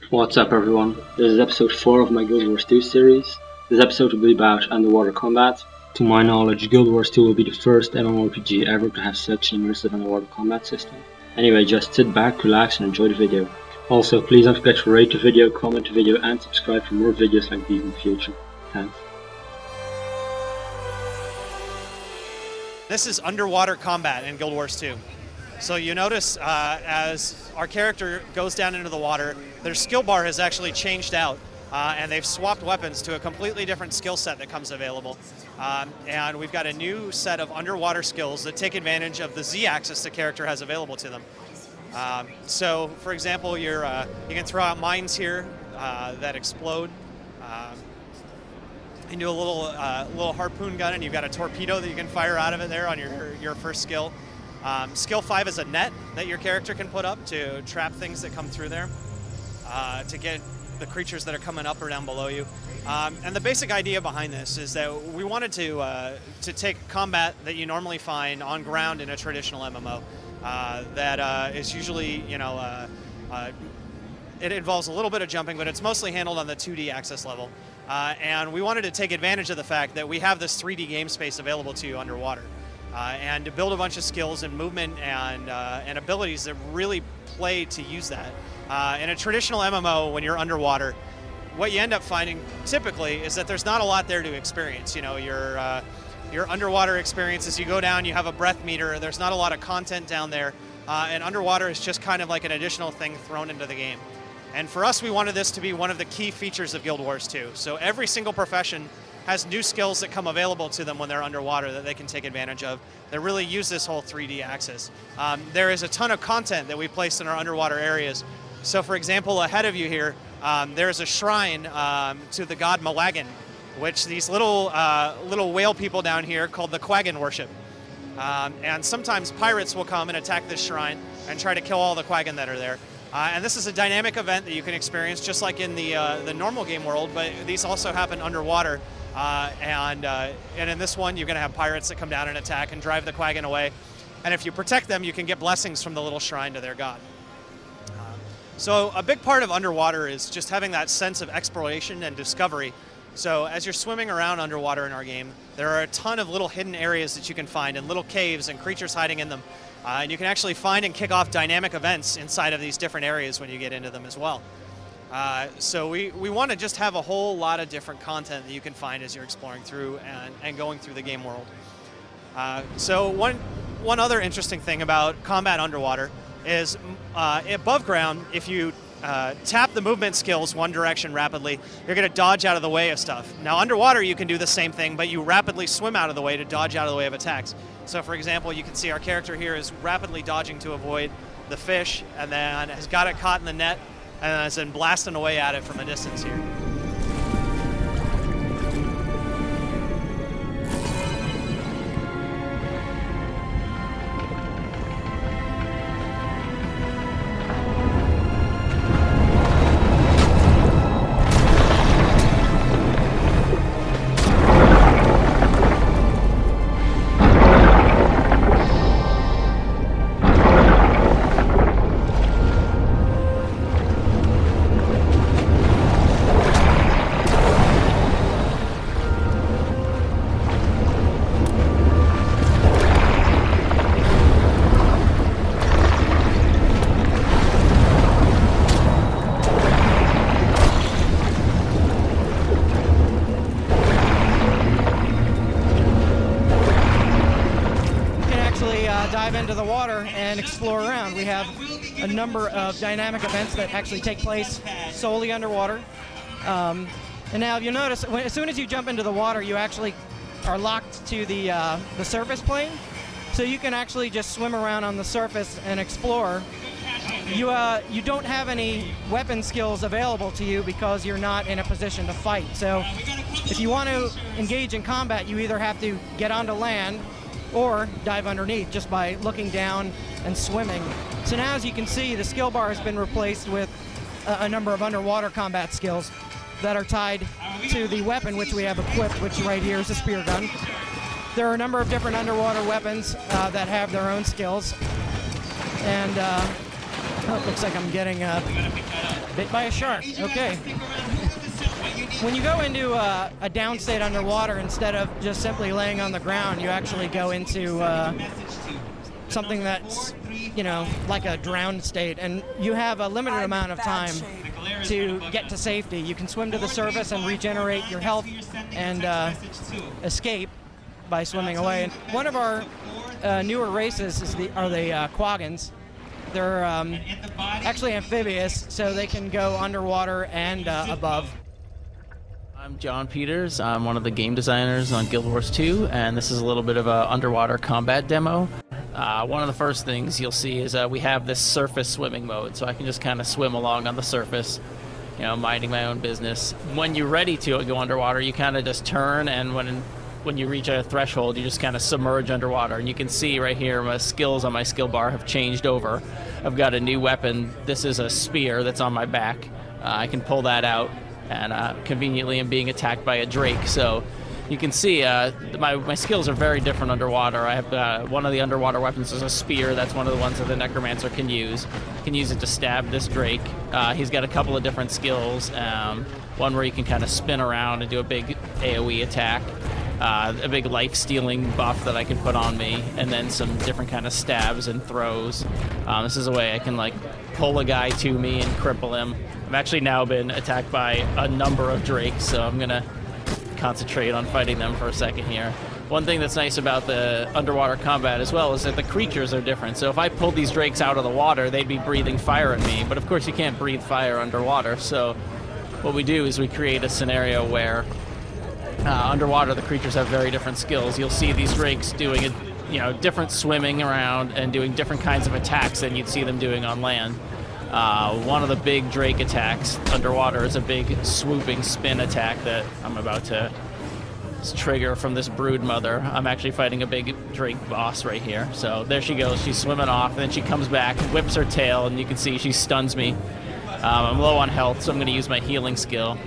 What's up everyone, this is episode 4 of my Guild Wars 2 series. This episode will be about underwater combat. To my knowledge, Guild Wars 2 will be the first MMORPG ever to have such an immersive underwater combat system. Anyway, just sit back, relax and enjoy the video. Also, please don't forget to rate the video, comment the video and subscribe for more videos like these in the future. Thanks. This is underwater combat in Guild Wars 2. So you notice as our character goes down into the water, their skill bar has actually changed out and they've swapped weapons to a completely different skill set that comes available. And we've got a new set of underwater skills that take advantage of the Z-axis the character has available to them. So for example, you can throw out mines here that explode. You can do a little harpoon gun, and you've got a torpedo that you can fire out of it there on your first skill. Skill 5 is a net that your character can put up to trap things that come through there, to get the creatures that are coming up or down below you. And the basic idea behind this is that we wanted to take combat that you normally find on ground in a traditional MMO that is usually, it involves a little bit of jumping, but it's mostly handled on the 2D access level. And we wanted to take advantage of the fact that we have this 3D game space available to you underwater. And to build a bunch of skills and movement and abilities that really play to use that. In a traditional MMO, when you're underwater, what you end up finding typically is that there's not a lot there to experience. You know, your underwater experience, as you go down, you have a breath meter. There's not a lot of content down there, and underwater is just kind of like an additional thing thrown into the game. And for us, we wanted this to be one of the key features of Guild Wars 2. So every single profession has new skills that come available to them when they're underwater that they can take advantage of that really use this whole 3D axis. There is a ton of content that we placed in our underwater areas. So for example, ahead of you here, there's a shrine to the god Malagan, which these little whale people down here called the Quaggan worship. And sometimes pirates will come and attack this shrine and try to kill all the Quaggan that are there. And this is a dynamic event that you can experience just like in the normal game world, but these also happen underwater. And in this one, you're going to have pirates that come down and attack and drive the Quaggan away. And if you protect them, you can get blessings from the little shrine to their god. So a big part of underwater is just having that sense of exploration and discovery. So as you're swimming around underwater in our game, there are a ton of little hidden areas that you can find and little caves and creatures hiding in them. And you can actually find and kick off dynamic events inside of these different areas when you get into them as well. So we want to just have a whole lot of different content that you can find as you're exploring through and going through the game world. So one other interesting thing about combat underwater is above ground, if you tap the movement skills one direction rapidly, you're going to dodge out of the way of stuff. Now underwater you can do the same thing, but you rapidly swim out of the way to dodge out of the way of attacks. So for example, you can see our character here is rapidly dodging to avoid the fish and then has got it caught in the net and has been blasting away at it from a distance here. Dive into the water and explore around. We have a number of dynamic events that actually take place solely underwater. And now you'll notice as soon as you jump into the water, you actually are locked to the surface plane. So you can actually just swim around on the surface and explore. You don't have any weapon skills available to you because you're not in a position to fight. So if you want to engage in combat, you either have to get onto land or dive underneath just by looking down and swimming. So now, as you can see, the skill bar has been replaced with a number of underwater combat skills that are tied to the weapon which we have equipped, which right here is a spear gun. There are a number of different underwater weapons that have their own skills. And oh, looks like I'm getting Bit by a shark. Okay. When you go into a down state underwater, instead of just simply laying on the ground, you actually go into something that's, you know, like a drowned state, and you have a limited amount of time to get to safety. You can swim to the surface and regenerate your health and escape by swimming away. And one of our newer races are the Quaggins. They're actually amphibious, so they can go underwater and above. I'm John Peters. I'm one of the game designers on Guild Wars 2, and this is a little bit of an underwater combat demo. One of the first things you'll see is we have this surface swimming mode, so I can just kind of swim along on the surface, you know, minding my own business. When you're ready to go underwater, you kind of just turn, and when you reach a threshold, you just kind of submerge underwater. And you can see right here my skills on my skill bar have changed over. I've got a new weapon. This is a spear that's on my back. I can pull that out, and conveniently I'm being attacked by a drake. So you can see my skills are very different underwater. I have one of the underwater weapons is a spear. That's one of the ones that the necromancer can use. You can use it to stab this drake. He's got a couple of different skills. One where you can kind of spin around and do a big AoE attack. A big life-stealing buff that I can put on me, and then some different kind of stabs and throws. This is a way I can like pull a guy to me and cripple him. I've actually now been attacked by a number of drakes, so I'm gonna concentrate on fighting them for a second here. One thing that's nice about the underwater combat as well is that the creatures are different. So if I pulled these drakes out of the water, they'd be breathing fire at me, but of course you can't breathe fire underwater. So what we do is we create a scenario where underwater the creatures have very different skills. You'll see these drakes doing different swimming around and doing different kinds of attacks than you'd see them doing on land. One of the big drake attacks underwater is a big swooping spin attack that I'm about to trigger from this brood mother. I'm actually fighting a big drake boss right here. So there she goes. She's swimming off, and then she comes back, whips her tail, and you can see she stuns me. I'm low on health, so I'm going to use my healing skill.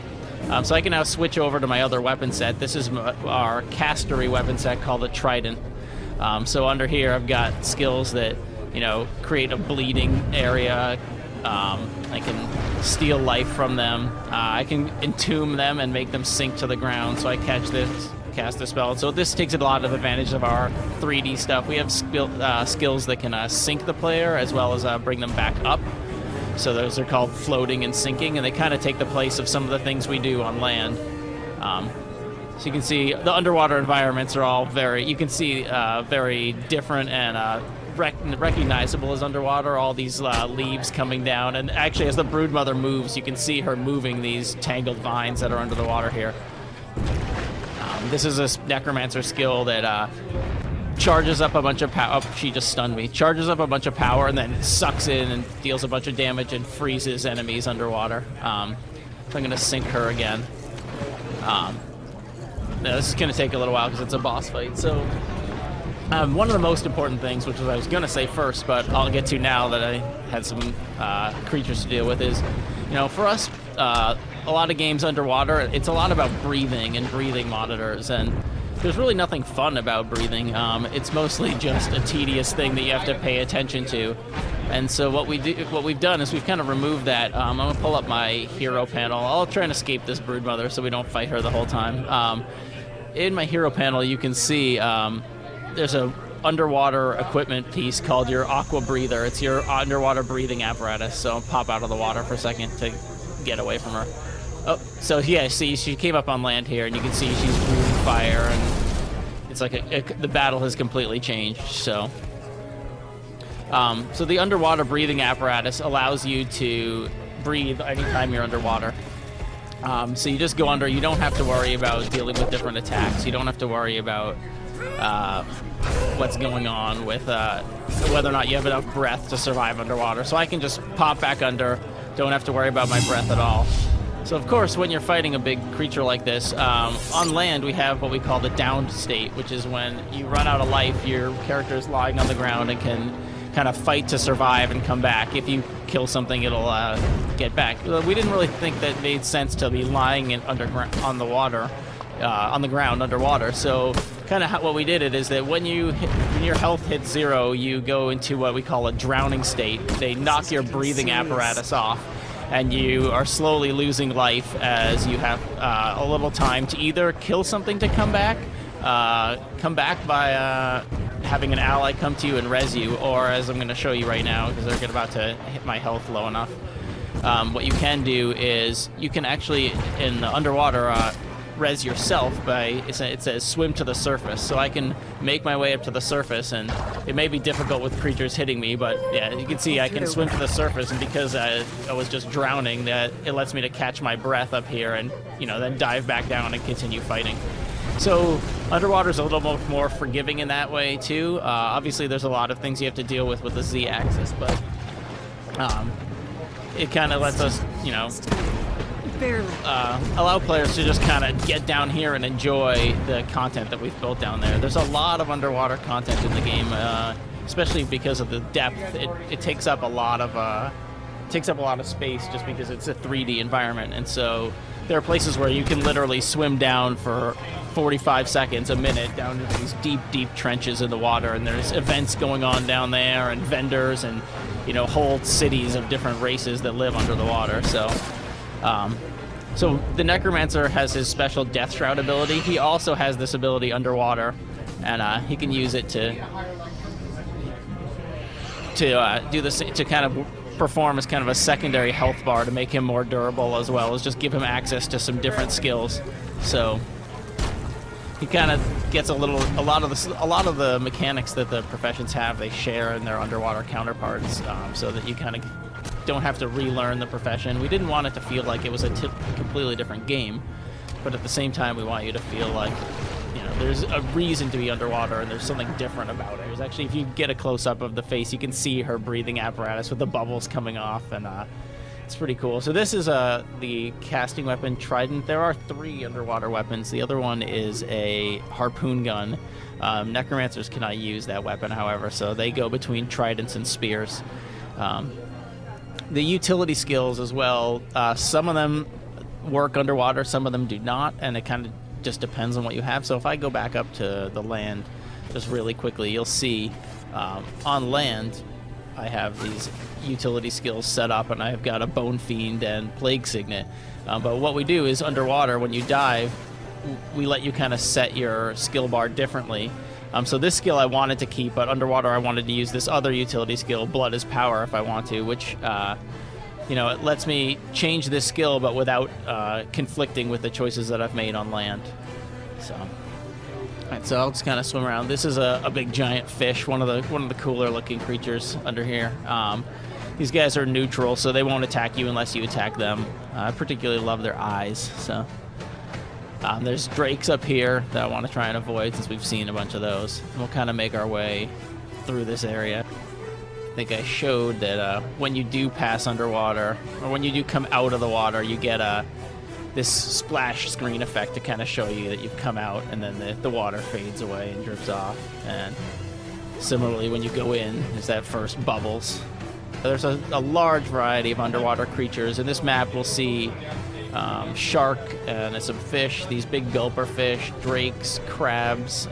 So I can now switch over to my other weapon set. This is our castery weapon set called the Trident. So under here I've got skills that, you know, create a bleeding area. I can steal life from them. I can entomb them and make them sink to the ground, so I cast this spell. So this takes a lot of advantage of our 3D stuff. We have skills that can sink the player as well as bring them back up. So those are called floating and sinking, and they kind of take the place of some of the things we do on land. So you can see the underwater environments are all very different and recognizable as underwater. All these leaves coming down, and actually as the broodmother moves, you can see her moving these tangled vines that are under the water here. This is a necromancer skill that charges up a bunch of power. Oh, she just stunned me. Charges up a bunch of power and then sucks in and deals a bunch of damage and freezes enemies underwater. So I'm going to sink her again. Now this is going to take a little while because it's a boss fight. So one of the most important things, which I was going to say first, but I'll get to now that I had some creatures to deal with, is, you know, for us, a lot of games underwater, it's a lot about breathing and breathing monitors, and there's really nothing fun about breathing. It's mostly just a tedious thing that you have to pay attention to. And so what we've done is we've kind of removed that. I'm going to pull up my hero panel. I'll try and escape this broodmother so we don't fight her the whole time. In my hero panel, you can see there's a underwater equipment piece called your aqua breather. It's your underwater breathing apparatus. So I'll pop out of the water for a second to get away from her. Oh, so yeah, see, she came up on land here, and you can see she's breathing fire, and it's like the battle has completely changed. So, so the underwater breathing apparatus allows you to breathe anytime you're underwater. So you just go under. You don't have to worry about dealing with different attacks. You don't have to worry about what's going on with whether or not you have enough breath to survive underwater. So I can just pop back under. Don't have to worry about my breath at all. So of course, when you're fighting a big creature like this, on land we have what we call the downed state, which is when you run out of life, your character is lying on the ground and can kind of fight to survive and come back. If you kill something, it'll get back. We didn't really think that it made sense to be lying on the ground underwater. So kind of what we did is that when your health hits 0, you go into what we call a drowning state. They knock your breathing apparatus off, and you are slowly losing life as you have a little time to either kill something to come back by having an ally come to you and res you, or as I'm going to show you right now, because they're about to hit my health low enough. What you can do is you can actually, in the underwater, res yourself by, it says swim to the surface. So I can make my way up to the surface, and it may be difficult with creatures hitting me, but yeah, you can see I can swim to the surface, and because I was just drowning, that it lets me to catch my breath up here and, you know, then dive back down and continue fighting. So underwater is a little more forgiving in that way too. Obviously there's a lot of things you have to deal with the Z-axis, but it kind of lets us, you know, allow players to just kind of get down here and enjoy the content that we've built down there. There's a lot of underwater content in the game, especially because of the depth. It takes up a lot of space just because it's a 3D environment, and so there are places where you can literally swim down for 45 seconds, a minute, down into these deep, deep trenches in the water, and there's events going on down there, and vendors, and, you know, whole cities of different races that live under the water. So the Necromancer has his special Death Shroud ability. He also has this ability underwater, and he can use it to do this, to kind of perform as kind of a secondary health bar to make him more durable, as well as just give him access to some different skills. So he kind of gets a lot of the mechanics that the professions have, they share in their underwater counterparts, so that you kind of don't have to relearn the profession. We didn't want it to feel like it was a completely different game, but at the same time we want you to feel like, you know, there's a reason to be underwater and there's something different about it. There's actually, if you get a close-up of the face, you can see her breathing apparatus with the bubbles coming off, and it's pretty cool. So this is the casting weapon Trident. There are 3 underwater weapons. The other one is a harpoon gun. Necromancers cannot use that weapon, however, so they go between tridents and spears. The utility skills as well, some of them work underwater, some of them do not, and it kind of just depends on what you have. So if I go back up to the land just really quickly, you'll see on land I have these utility skills set up, and I've got a Bone Fiend and Plague Signet. But what we do is underwater, when you dive, we let you kind of set your skill bar differently. So this skill I wanted to keep, but underwater I wanted to use this other utility skill, Blood is Power, if I want to, which, you know, it lets me change this skill, but without conflicting with the choices that I've made on land. So, all right, so I'll just kind of swim around. This is a big giant fish, one of the cooler looking creatures under here. These guys are neutral, so they won't attack you unless you attack them. I particularly love their eyes. So. There's drakes up here that I want to try and avoid, since we've seen a bunch of those. And we'll kind of make our way through this area. I think I showed that when you do pass underwater, or when you do come out of the water, you get this splash screen effect to kind of show you that you've come out, and then the water fades away and drips off. And similarly, when you go in, there's that first bubbles. There's a large variety of underwater creatures. In this map, we'll see shark and some fish, these big gulper fish, drakes, crabs.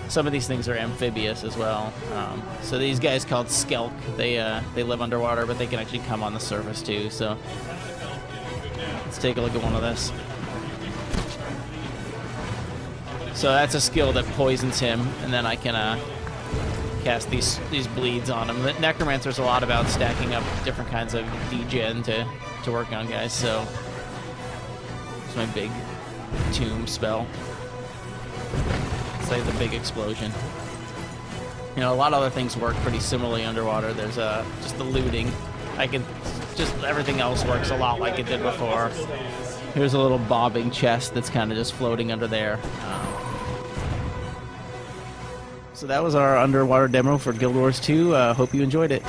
Some of these things are amphibious as well. So these guys called skelk, they live underwater, but they can actually come on the surface too. So let's take a look at one of this. So that's a skill that poisons him, and then I can cast these bleeds on him. The Necromancer's a lot about stacking up different kinds of degen to work on guys. So it's my big tomb spell. It's like the big explosion. You know, a lot of other things work pretty similarly underwater. There's just the looting. Everything else works a lot like it did before. Here's a little bobbing chest that's kind of just floating under there. So that was our underwater demo for Guild Wars 2. Hope you enjoyed it.